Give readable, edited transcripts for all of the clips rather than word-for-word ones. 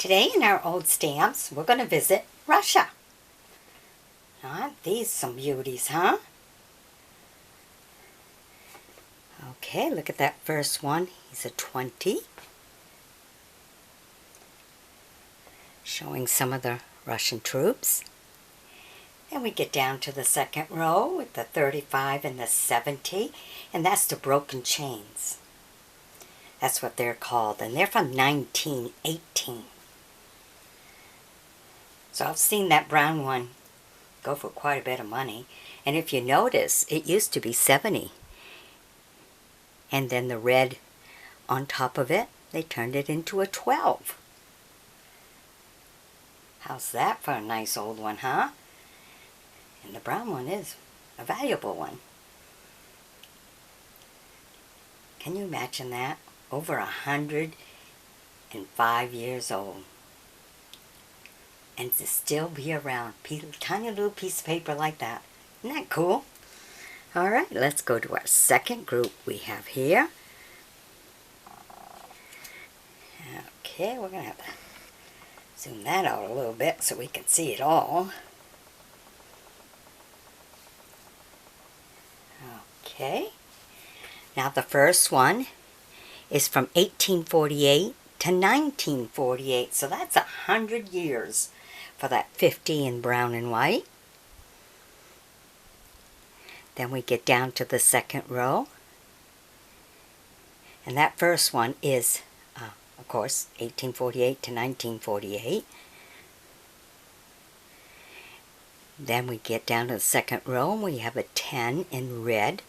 Today in our old stamps, we're going to visit Russia. Aren't these some beauties, huh? Okay, look at that first one. He's a 20. Showing some of the Russian troops. Then we get down to the second row with the 35 and the 70. And that's the broken chains. That's what they're called. And they're from 1918. So I've seen that brown one go for quite a bit of money. And if you notice, it used to be 70. And then the red on top of it, they turned it into a 12. How's that for a nice old one, huh? And the brown one is a valuable one. Can you imagine that? Over 105 years old. And to still be around. Tiny little piece of paper like that. Isn't that cool? Alright, let's go to our second group we have here. Okay, we're going to have to zoom that out a little bit so we can see it all. Okay. Now the first one is from 1848 to 1948. So that's 100 years for that 50 in brown and white. Then we get down to the second row. And that first one is, of course, 1848 to 1948. Then we get down to the second row and we have a 10 in red.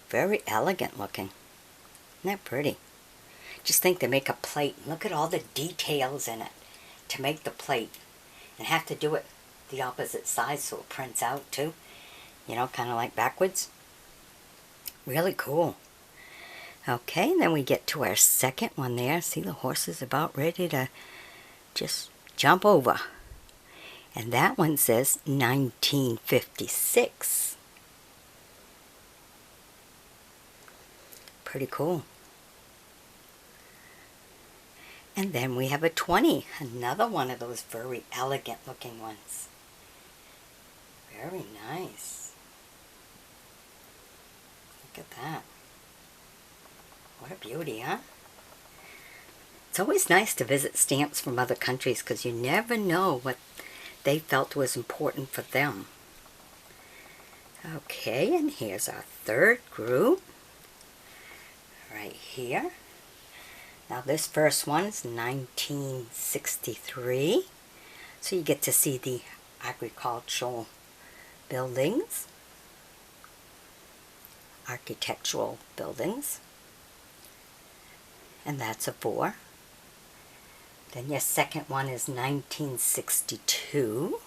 Very elegant looking. Isn't that pretty? Just think they make a plate. Look at all the details in it to make the plate. And have to do it the opposite side so it prints out too. You know, kind of like backwards. Really cool. Okay, then we get to our second one there. See, the horse is about ready to just jump over. And that one says 1956. Pretty cool. And then we have a 20. Another one of those very elegant looking ones. Very nice. Look at that. What a beauty, huh? It's always nice to visit stamps from other countries because you never know what they felt was important for them. Okay, and here's our third group. Right here. Now this first one is 1963. So you get to see the agricultural buildings. Architectural buildings. And that's a 4. Then your second one is 1962.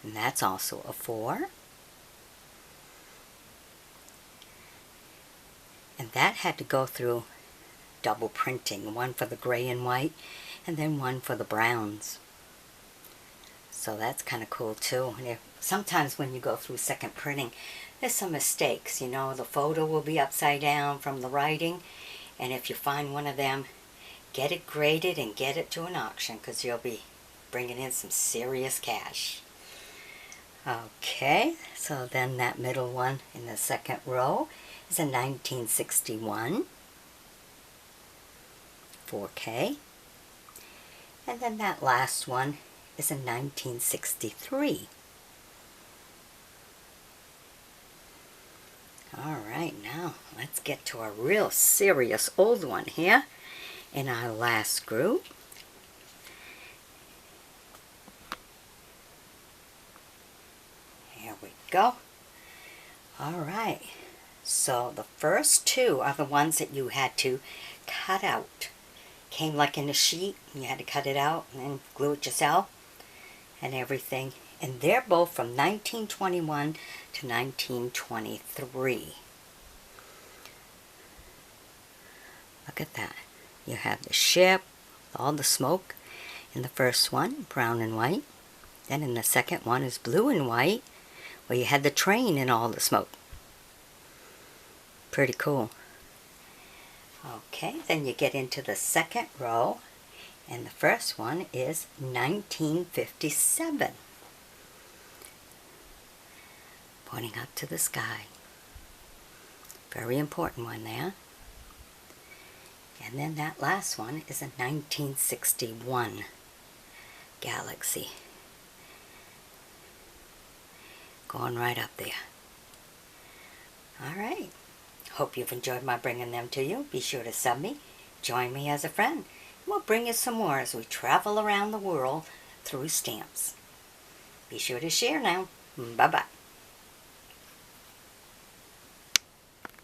And that's also a 4. And that had to go through double printing. One for the gray and white, and then one for the browns. So that's kind of cool too. And sometimes when you go through second printing, there's some mistakes. You know, the photo will be upside down from the writing. And if you find one of them, get it graded and get it to an auction because you'll be bringing in some serious cash. Okay, so then that middle one in the second row is a 1961 4K. And then that last one is a 1963. Alright, now let's get to a real serious old one here in our last group. Here we go. Alright, so the first two are the ones that you had to cut out. Came like in a sheet, you had to cut it out and then glue it yourself and everything. And they're both from 1921 to 1923. Look at that. You have the ship, all the smoke in the first one, brown and white. Then in the second one is blue and white, where you had the train and all the smoke. Pretty cool. Okay, then you get into the second row And the first one is 1957. Pointing up to the sky. Very important one there. And then that last one is a 1961 galaxy. Going right up there. Alright. Hope you've enjoyed my bringing them to you. Be sure to sub me. Join me as a friend. We'll bring you some more as we travel around the world through stamps. Be sure to share now. Bye-bye.